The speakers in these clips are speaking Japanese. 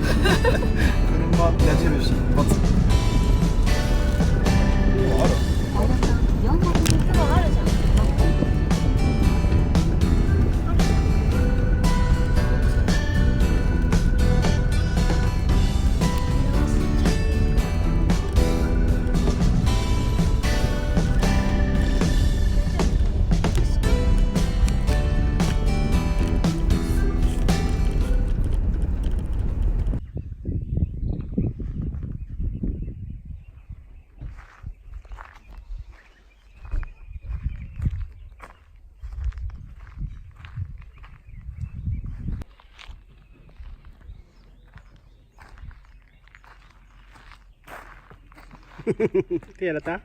車矢印一発。ある。400もあるじゃん。手やらた？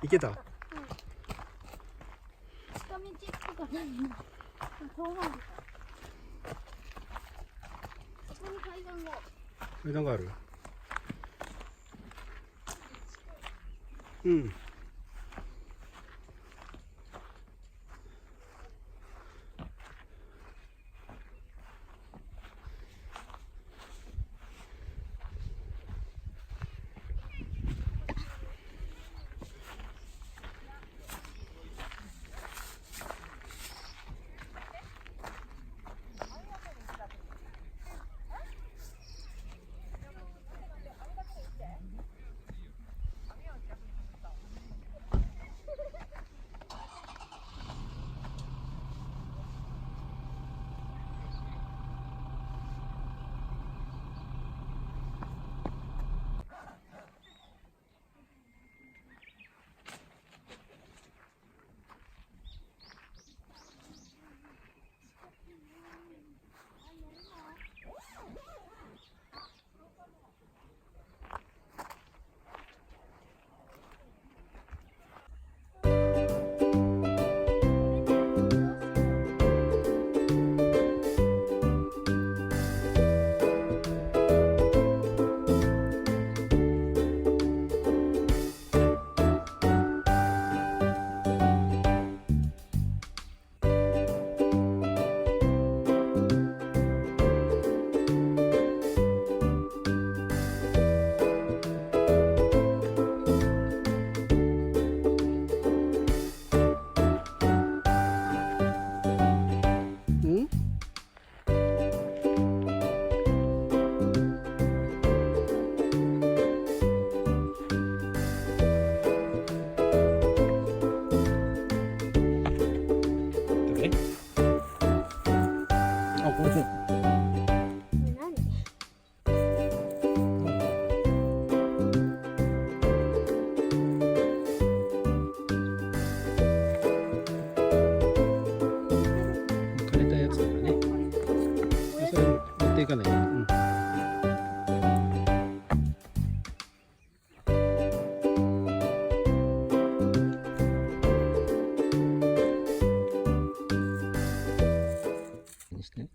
いけた？下道とか何？遠回りか。そこに階段が。階段がある。うん。いかない。うん。にして。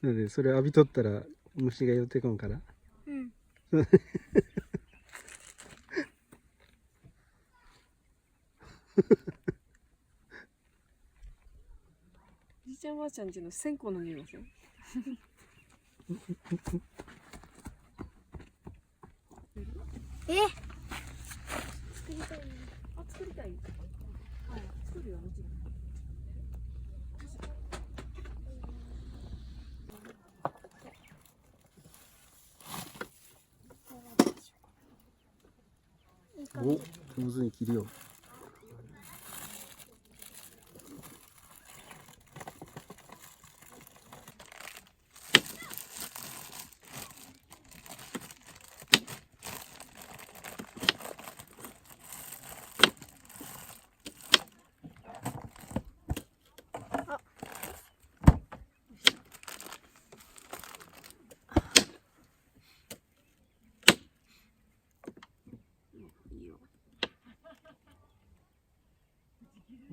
なんでそれ浴びとったら虫が寄ってこんから。うん。じいちゃんばあちゃんちの線香の匂いがする。作りたいね。あ、作りたい。はい、作るよ、もちろん。お、上手に切るよ。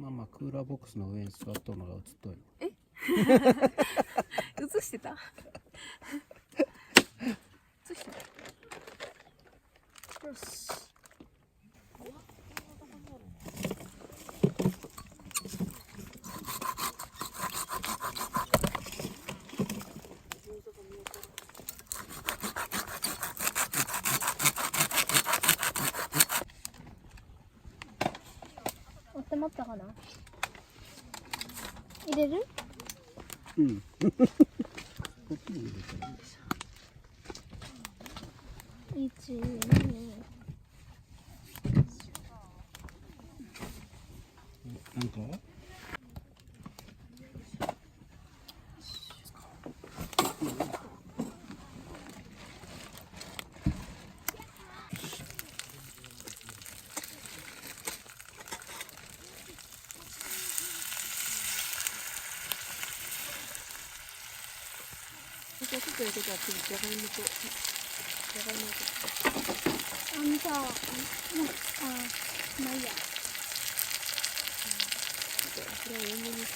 ママクーラーボックスの上に座っとるのが映っとる。映してた映してた。よし。温まったかな。入れる？うん。こっちに入れたらいいでし1、2、ょ。なんかちょっと入れたら次じゃがいもとじゃがいもと。あのさ、もう、まあいいや。これを多めにして。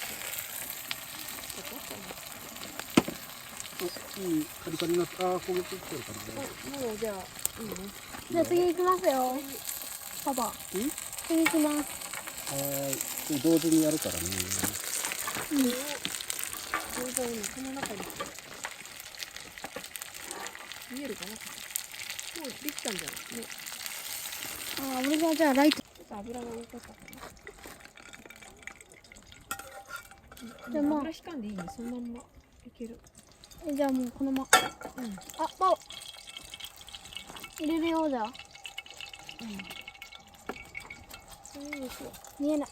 ちょっとあったな。いいカリカリになった。焦げてきてるかな。もうじゃあいいね。じゃあ次行きますよ。パパ。次行きます。同時にやるからね。これを餃子をねこの中に見えるかな。もうできたんじゃないね。俺がじゃあライト。油が多かったかな。でも油引かんでいいね。そのまんまいける。じゃあもうこのまま。パオ。入れるよ、じゃあ。見えない。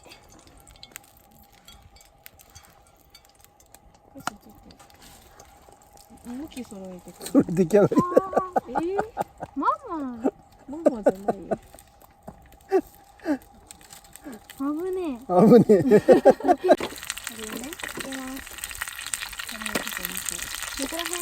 向き揃えてくそれ出来上がり。ママ。ママじゃないよ。危ねえ。危ねえ。これね、入れます。どこら辺？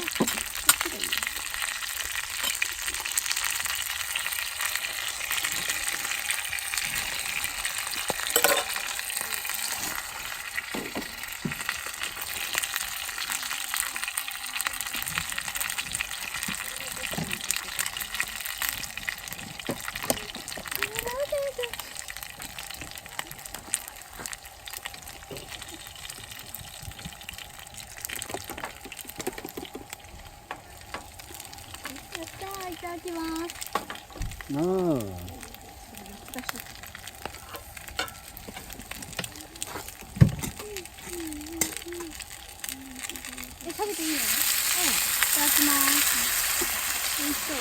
いただきます。食べていいの？いただきます。美味しそう。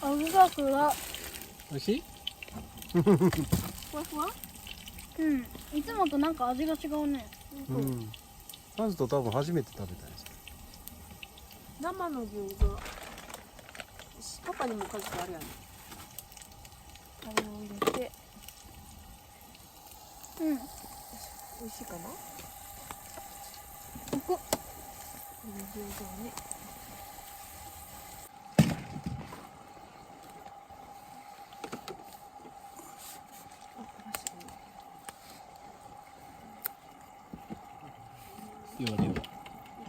味がふわ。美味しい？ふわふわ？いつもとなんか味が違うね。まずと多分初めて食べたんです。生の餃子。パパにも数あるやん。油を入れて。美味しいかな？餃子をね。ではでは、い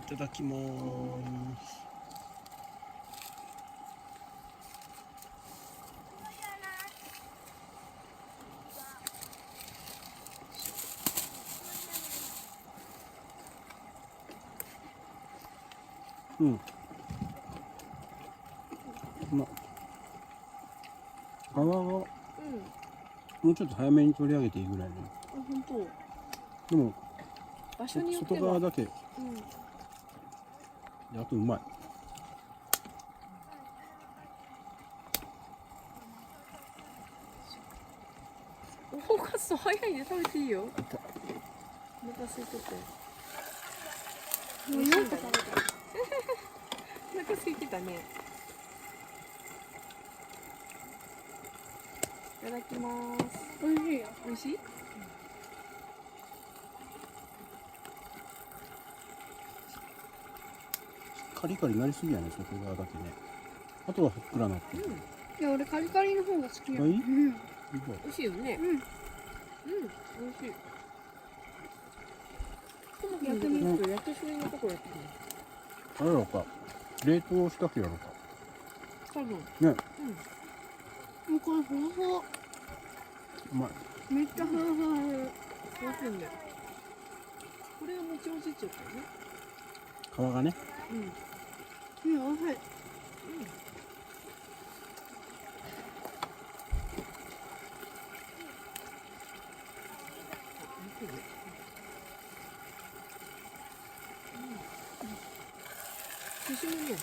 ただきます。皮がもうちょっと早めに取り上げていいぐらいね。本当。でも場所によっては外側だけ、あとうまい。おかず早いね。食べていいよ。お腹空いてて。美味しいんだね。お腹空いてたね。ただきます。美味しいよ。美味しい？カリカリなりすぎやね、外側だけね。あとはふっくらなってる。いや、俺カリカリの方が好きや。がいいうん。美味しいよね。うん。美味しい。逆になんか焼きそいのとこやってる。あれやろか。冷凍したけやろか。多分。ね。もうこれふわふわ。うまい。めっちゃふわふわする。美味しいね。これがもちもちっちゃったよね。皮がね。うん。うん、美味しい。進むね。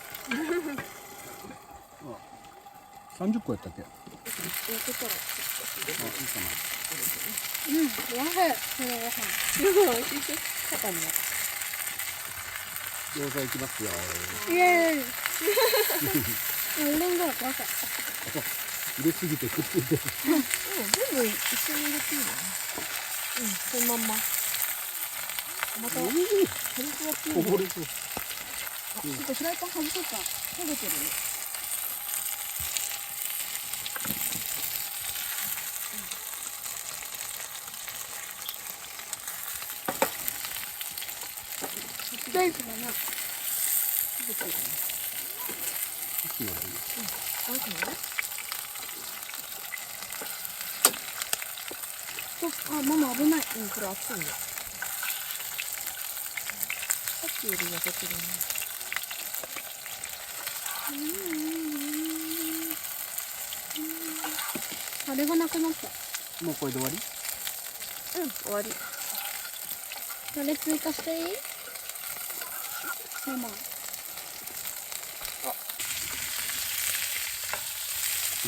30個やったっけ？あ、焼けたらいいかうん、美味しい。これご飯。すごい美味しい。肩になっな。餃子いきますよ。イエーイ。俺の方が怖かった。入れすぎてくっついてる。全部一緒に入れていいの？そのまんま。また軽くやっていいの？こぼれそう。ちょっとフライパン外そうか。焦げてるね。大好きだな。焦げてるね。一気にやる。あるかな？あ、ママ危ない。これ熱いね。さっきより焼けてるね。あれがなくなった。もうこれで終わり？終わり。それ追加していい？ママ。言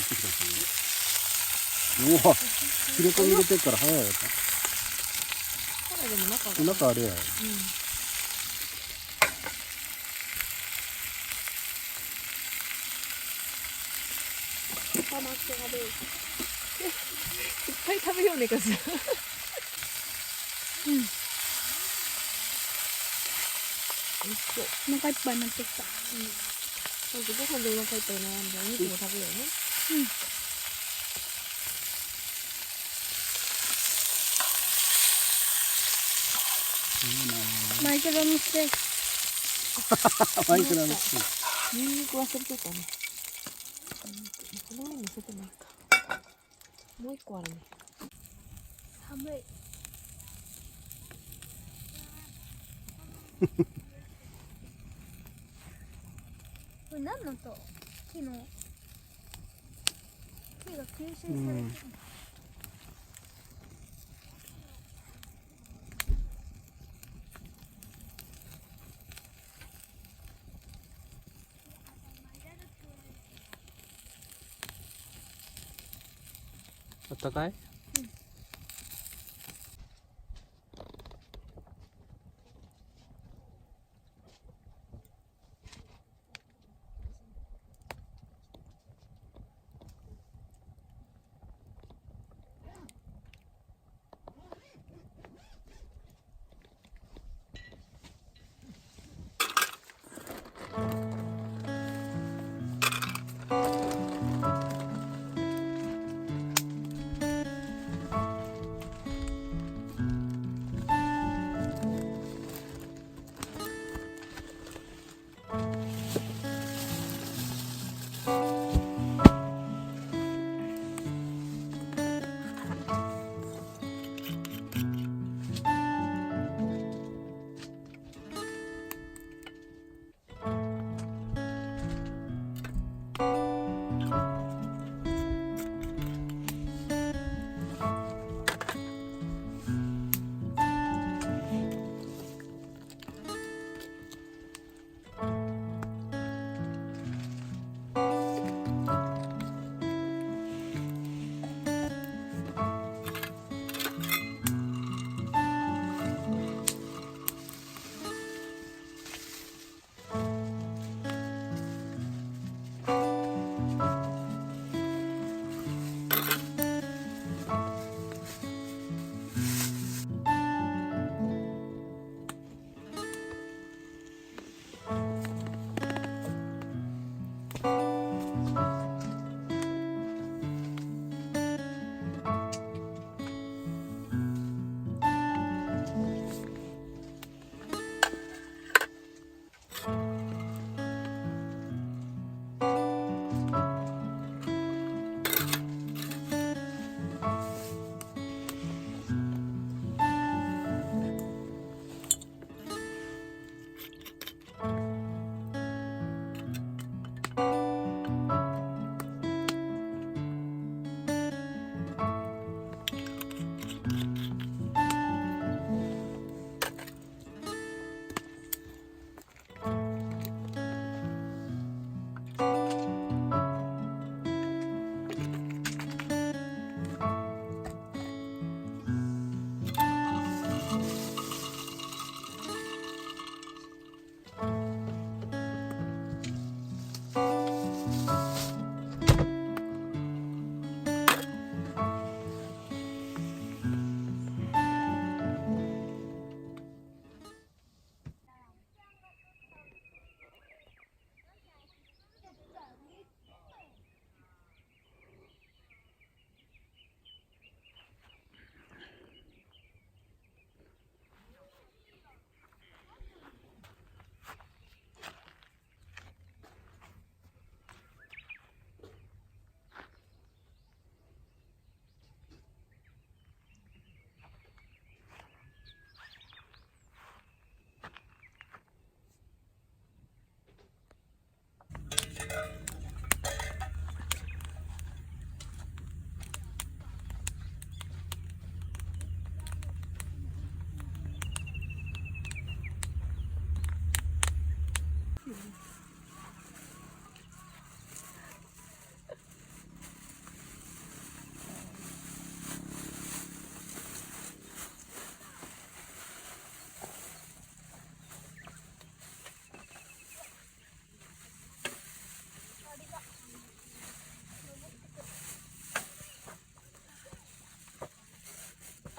ってくださいね。おお、切れ込み入れてるから早いやつ。ただでも中が。中あれや。ママって食べる。いっぱい食べようねかしら。うん。美味しそう。お腹いっぱいになってきた。なんかご飯でお腹いっぱい並んでお肉も食べようね。マイクロのステーキ。マイクラの。ニンニク忘れてたね。この上に乗せてもいいか。もう一個あるね。寒い。これ何のと木の木が吸収されてるの？あったかい？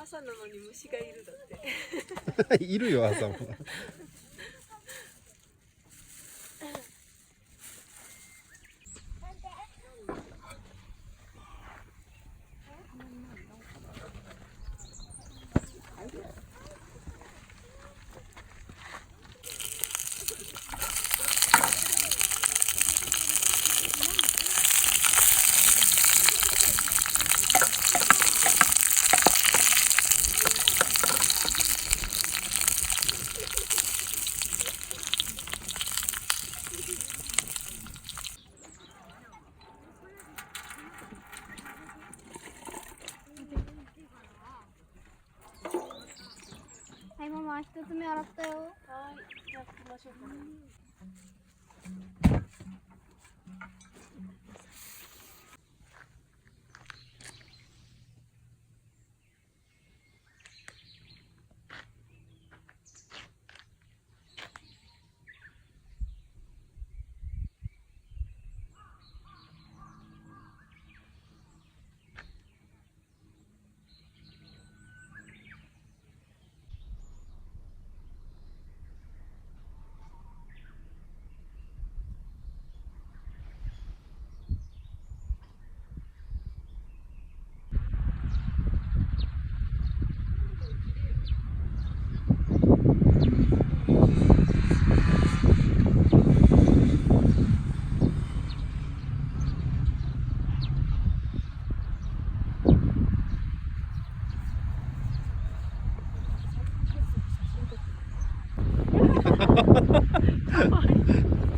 朝なのに虫がいるだっているよ朝も。はい、ママ、一つ目洗ったよ。はい、じゃあ行きましょうかね。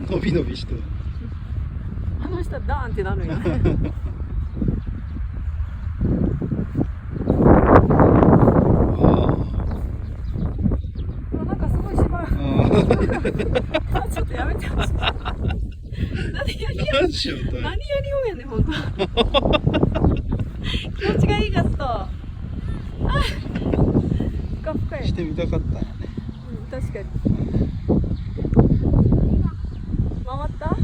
伸び伸びして。あの人はダーンってなるよね。なんかすごいしばらく。ちょっとやめてほしい。何やりよう。何やりようやねん、ほんと。気持ちがいいかと。あ、ふかふかや。してみたかったんやね。うん、確かに。回った？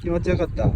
気持ちよかった。